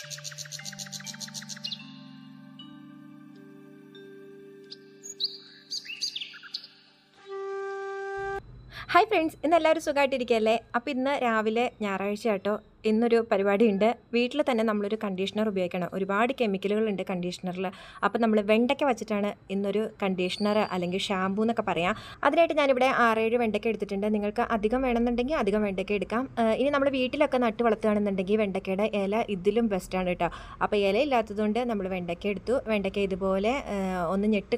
Hi friends, ഇന്ന് എല്ലാവരും സുഖമായിട്ടിരിക്കുകയല്ലേ? അപ്പോൾ ഇന്ന് രാവിലെ ഞായറാഴ്ച കേട്ടോ, ഇന്നൊരു പരിപാടിയുണ്ട്. വീട്ടിൽ തന്നെ നമ്മളൊരു കണ്ടീഷണർ ഉപയോഗിക്കണം. ഒരുപാട് കെമിക്കലുകളുണ്ട് കണ്ടീഷണറിൽ. അപ്പോൾ നമ്മൾ വെണ്ടയ്ക്ക വെച്ചിട്ടാണ് ഇന്നൊരു കണ്ടീഷണർ അല്ലെങ്കിൽ ഷാമ്പൂ എന്നൊക്കെ പറയാം. അതിനായിട്ട് ഞാനിവിടെ 6-7 വെണ്ടയ്ക്ക എടുത്തിട്ടുണ്ട്. നിങ്ങൾക്ക് അധികം വേണമെന്നുണ്ടെങ്കിൽ അധികം വെണ്ടയ്ക്ക എടുക്കാം. ഇനി നമ്മൾ വീട്ടിലൊക്കെ നട്ട് വളർത്തുകയാണെന്നുണ്ടെങ്കിൽ വെണ്ടയ്ക്കയുടെ ഇല ഇതിലും ബെസ്റ്റാണ് കേട്ടോ. അപ്പോൾ ഇല ഇല്ലാത്തതുകൊണ്ട് നമ്മൾ വെണ്ടയ്ക്ക എടുത്തു. വെണ്ടയ്ക്ക ഇതുപോലെ ഒന്ന് ഞെട്ട്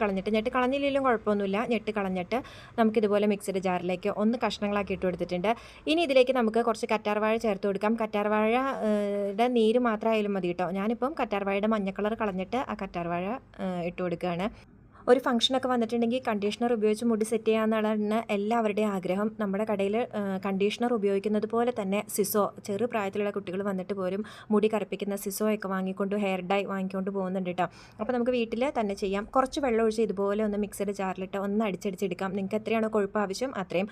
കളഞ്ഞില്ലെങ്കിലും കുഴപ്പമൊന്നുമില്ല. ഞെട്ട് കളഞ്ഞിട്ട് നമുക്കിതുപോലെ മിക്സിയുടെ ജാറിലേക്ക് ഒന്ന് കഷ്ണങ്ങളാക്കി ഇട്ട് കൊടുത്തിട്ടുണ്ട്. ഇനി ഇതിലേക്ക് നമുക്ക് കുറച്ച് കറ്റാർവാഴ ചേർത്ത് കൊടുക്കാം. കറ്റാർവാഴയുടെ നീര് മാത്രമായാലും മതി കേട്ടോ. ഞാനിപ്പം കറ്റാർവാഴയുടെ മഞ്ഞ കളർ കളഞ്ഞിട്ട് ആ കറ്റാർവാഴ ഇട്ട് കൊടുക്കുകയാണ്. ഒരു ഫംഗ്ഷനൊക്കെ വന്നിട്ടുണ്ടെങ്കിൽ കണ്ടീഷണർ ഉപയോഗിച്ച് മുടി സെറ്റ് ചെയ്യാമെന്നാണ് എല്ലാവരുടെയും ആഗ്രഹം. നമ്മുടെ കടയിൽ കണ്ടീഷണർ ഉപയോഗിക്കുന്നത് പോലെ തന്നെ സിസോ, ചെറു പ്രായത്തിലുള്ള കുട്ടികൾ വന്നിട്ട് പോലും മുടി കറുപ്പിക്കുന്ന സിസോ ഒക്കെ വാങ്ങിക്കൊണ്ട് ഹെയർ ഡൈ വാങ്ങിക്കൊണ്ട് പോകുന്നുണ്ട് കേട്ടോ. അപ്പോൾ നമുക്ക് വീട്ടിൽ തന്നെ ചെയ്യാം. കുറച്ച് വെള്ളം ഒഴിച്ച് ഇതുപോലെ ഒന്ന് മിക്സഡ് ജാറിലിട്ട് ഒന്ന് അടിച്ചെടുക്കാം. നിങ്ങൾക്ക് എത്രയാണോ കൊഴുപ്പ് ആവശ്യം അത്രയും.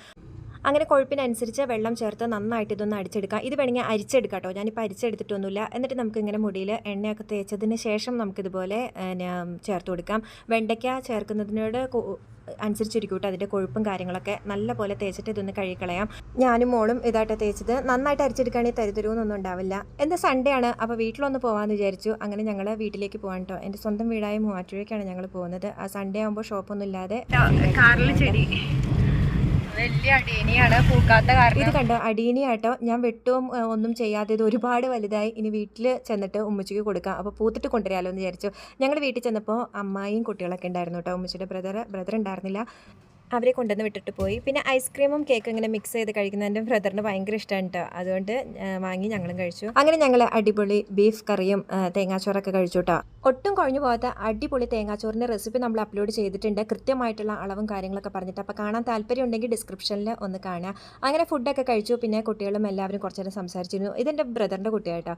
അങ്ങനെ കൊഴുപ്പിനനുസരിച്ച് വെള്ളം ചേർത്ത് നന്നായിട്ട് ഇതൊന്ന് അടിച്ചെടുക്കാം. ഇത് വേണമെങ്കിൽ അരിച്ചെടുക്കാം കേട്ടോ. ഞാനിപ്പോൾ അരിച്ചെടുത്തിട്ടൊന്നുമില്ല. എന്നിട്ട് നമുക്ക് ഇങ്ങനെ മുടിയിൽ എണ്ണയൊക്കെ തേച്ചതിന് ശേഷം നമുക്കിതുപോലെ ചേർത്ത് കൊടുക്കാം. വെണ്ടയ്ക്ക ചേർക്കുന്നതിനോട് അനുസരിച്ചിരിക്കും കേട്ടോ അതിൻ്റെ കൊഴുപ്പും കാര്യങ്ങളൊക്കെ. നല്ല പോലെ തേച്ചിട്ട് ഇതൊന്ന് കഴുകിക്കളയാം. ഞാനും മോളും ഇതായിട്ട് തേച്ചത്. നന്നായിട്ട് അരിച്ചെടുക്കുകയാണെങ്കിൽ തരുതരുവൊന്നും ഉണ്ടാവില്ല. എന്താ സൺഡേ ആണ്, അപ്പോൾ വീട്ടിലൊന്ന് പോകാമെന്ന് വിചാരിച്ചു. അങ്ങനെ ഞങ്ങൾ വീട്ടിലേക്ക് പോകാൻ കേട്ടോ. എൻ്റെ സ്വന്തം വീടായ മൂവാറ്റുപുഴയ്ക്കാണ് ഞങ്ങൾ പോകുന്നത്. ആ സൺഡേ ആകുമ്പോൾ ഷോപ്പൊന്നും ഇല്ലാതെ കാറിൽ ചെടി വലിയ അടീനിയാണ്, പൂക്കാത്ത കാരണം. ഇത് കണ്ടോ അടീനിയാട്ടോ. ഞാൻ വെട്ടവും ഒന്നും ചെയ്യാതെ ഇത് ഒരുപാട് വലുതായി. ഇനി വീട്ടിൽ ചെന്നിട്ട് ഉമ്മച്ചിക്ക് കൊടുക്കാം. അപ്പോൾ പൂത്തിട്ട് കൊണ്ടുവരാമല്ലോ എന്ന് വിചാരിച്ചു. ഞങ്ങൾ വീട്ടിൽ ചെന്നപ്പോൾ അമ്മായിയും കുട്ടികളൊക്കെ ഉണ്ടായിരുന്നു കേട്ടോ. ഉമ്മച്ചിയുടെ ബ്രദർ ഉണ്ടായിരുന്നില്ല. അവരെ കൊണ്ടുവന്ന് വിട്ടിട്ട് പോയി. പിന്നെ ഐസ്ക്രീമും കേക്ക് ഇങ്ങനെ മിക്സ് ചെയ്ത് കഴിക്കുന്നത് എൻ്റെ ബ്രദറിന് ഭയങ്കര ഇഷ്ടമാണ് കേട്ടോ. അതുകൊണ്ട് വാങ്ങി ഞങ്ങളും കഴിച്ചു. അങ്ങനെ ഞങ്ങൾ അടിപൊളി ബീഫ് കറിയും തേങ്ങാച്ചോറൊക്കെ കഴിച്ചു കേട്ടോ. ഒട്ടും കുഴഞ്ഞു പോകാത്ത അടിപൊളി തേങ്ങാച്ചോറിൻ്റെ റെസിപ്പി നമ്മൾ അപ്ലോഡ് ചെയ്തിട്ടുണ്ട്, കൃത്യമായിട്ടുള്ള അളവും കാര്യങ്ങളൊക്കെ പറഞ്ഞിട്ട്. അപ്പോൾ കാണാൻ താല്പര്യം ഉണ്ടെങ്കിൽ ഡിസ്ക്രിപ്ഷനിൽ ഒന്ന് കാണാം. അങ്ങനെ ഫുഡൊക്കെ കഴിച്ചു. പിന്നെ കുട്ടികളും എല്ലാവരും കുറച്ച് നേരം സംസാരിച്ചിരുന്നു. ഇതെൻ്റെ ബ്രദറിൻ്റെ കുട്ടിയായിട്ടോ.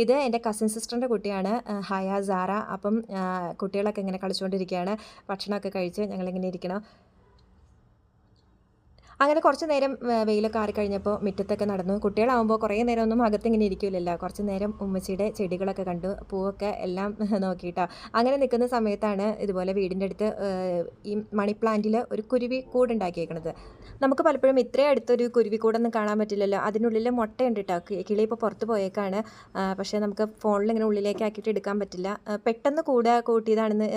ഇത് എൻ്റെ കസിൻ സിസ്റ്ററിൻ്റെ കുട്ടിയാണ്, ഹയ സാറ. അപ്പം കുട്ടികളൊക്കെ ഇങ്ങനെ കളിച്ചുകൊണ്ടിരിക്കുകയാണ്. ഭക്ഷണമൊക്കെ കഴിച്ച് ഞങ്ങളിങ്ങനെ ഇരിക്കണം. അങ്ങനെ കുറച്ച് നേരം വെയിലൊക്കെ ആറിക്കഴിഞ്ഞപ്പോൾ മുറ്റത്തൊക്കെ നടന്നു. കുട്ടികളാകുമ്പോൾ കുറേ നേരം ഒന്നും അകത്തിങ്ങനെ ഇരിക്കില്ലല്ലോ. കുറച്ച് നേരം ഉമ്മച്ചിയുടെ ചെടികളൊക്കെ കണ്ടു, പൂവൊക്കെ എല്ലാം നോക്കിയിട്ടോ. അങ്ങനെ നിൽക്കുന്ന സമയത്താണ് ഇതുപോലെ വീടിൻ്റെ അടുത്ത് ഈ മണി പ്ലാന്റിൽ ഒരു കുരുവി കൂടുണ്ടാക്കിയേക്കണത്. നമുക്ക് പലപ്പോഴും ഇത്രയും അടുത്തൊരു കുരുവിക്കൂടൊന്നും കാണാൻ പറ്റില്ലല്ലോ. അതിനുള്ളിൽ മുട്ടയുണ്ട് കേട്ടോ. കിളി ഇപ്പോൾ പുറത്ത് പോയേക്കാണ്. പക്ഷേ നമുക്ക് ഫോണിൽ ഇങ്ങനെ ഉള്ളിലേക്ക് ആക്കിയിട്ട് എടുക്കാൻ പറ്റില്ല. പെട്ടെന്ന് കൂട്ടിയതാണെന്ന്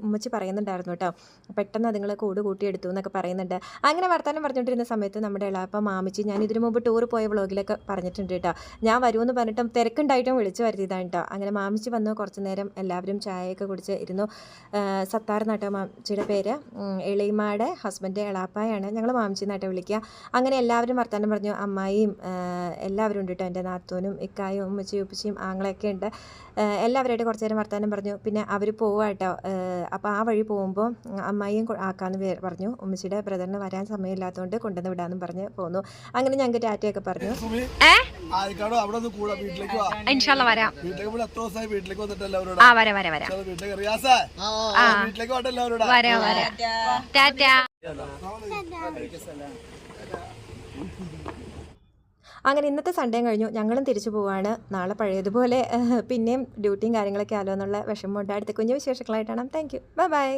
ഉമ്മച്ചി പറയുന്നുണ്ടായിരുന്നു കേട്ടോ. പെട്ടെന്ന് അതുങ്ങൾ കൂട്ടിയെടുത്തു എന്നൊക്കെ പറയുന്നുണ്ട്. അങ്ങനെ വർത്താനം പറഞ്ഞിട്ട് സമയത്ത് നമ്മുടെ ഇളാപ്പ മാമിച്ചി, ഞാൻ ഇതിനു മുമ്പ് ടൂർ പോയ വ്ളോഗിലൊക്കെ പറഞ്ഞിട്ടുണ്ട് കേട്ടോ. ഞാൻ വരുമെന്ന് പറഞ്ഞിട്ടും തിരക്കുണ്ടായിട്ടും വിളിച്ചു വരുത്തിയതാണ് കേട്ടോ. അങ്ങനെ മാമിച്ചി വന്നു. കുറച്ച് നേരം എല്ലാവരും ചായയൊക്കെ കുടിച്ച് ഇരുന്നു. സത്താർ നാട്ടോ മാമിച്ചിയുടെ പേര്. എളിയമ്മയുടെ ഹസ്ബൻഡ് എളാപ്പായാണ്. ഞങ്ങൾ മാമിച്ചി നാട്ടോ വിളിക്കുക. അങ്ങനെ എല്ലാവരും വർത്താനം പറഞ്ഞു. അമ്മായിയും എല്ലാവരും ഉണ്ട് കേട്ടോ. എൻ്റെ നാത്തൂനും ഇക്കായും ഉമ്മച്ചിയും ഉപ്പച്ചിയും ആങ്ങളെയൊക്കെ ഉണ്ട്. എല്ലാവരുമായിട്ട് കുറച്ച് നേരം വർത്താനം പറഞ്ഞു. പിന്നെ അവർ പോവുക കേട്ടോ. അപ്പോൾ ആ വഴി പോകുമ്പോൾ അമ്മായിയും ആക്കാമെന്ന് പറഞ്ഞു. ഉമ്മച്ചിയുടെ ബ്രദറിന് വരാൻ സമയമില്ലാത്തതുകൊണ്ട് കൊണ്ടുവന്ന് വിടാമെന്നും പറഞ്ഞ് പോന്നു. അങ്ങനെ ഞങ്ങൾക്ക് ടാറ്റയൊക്കെ പറഞ്ഞു. അങ്ങനെ ഇന്നത്തെ സൺഡേ കഴിഞ്ഞു. ഞങ്ങളും തിരിച്ചു പോവാണ്. നാളെ പഴയതുപോലെ പിന്നെയും ഡ്യൂട്ടിയും കാര്യങ്ങളൊക്കെ ആലോ എന്നുള്ള വിഷമമുണ്ട്. അടുത്ത കുഞ്ഞു വിശേഷങ്ങളായിട്ടാണ്. Thank you, by.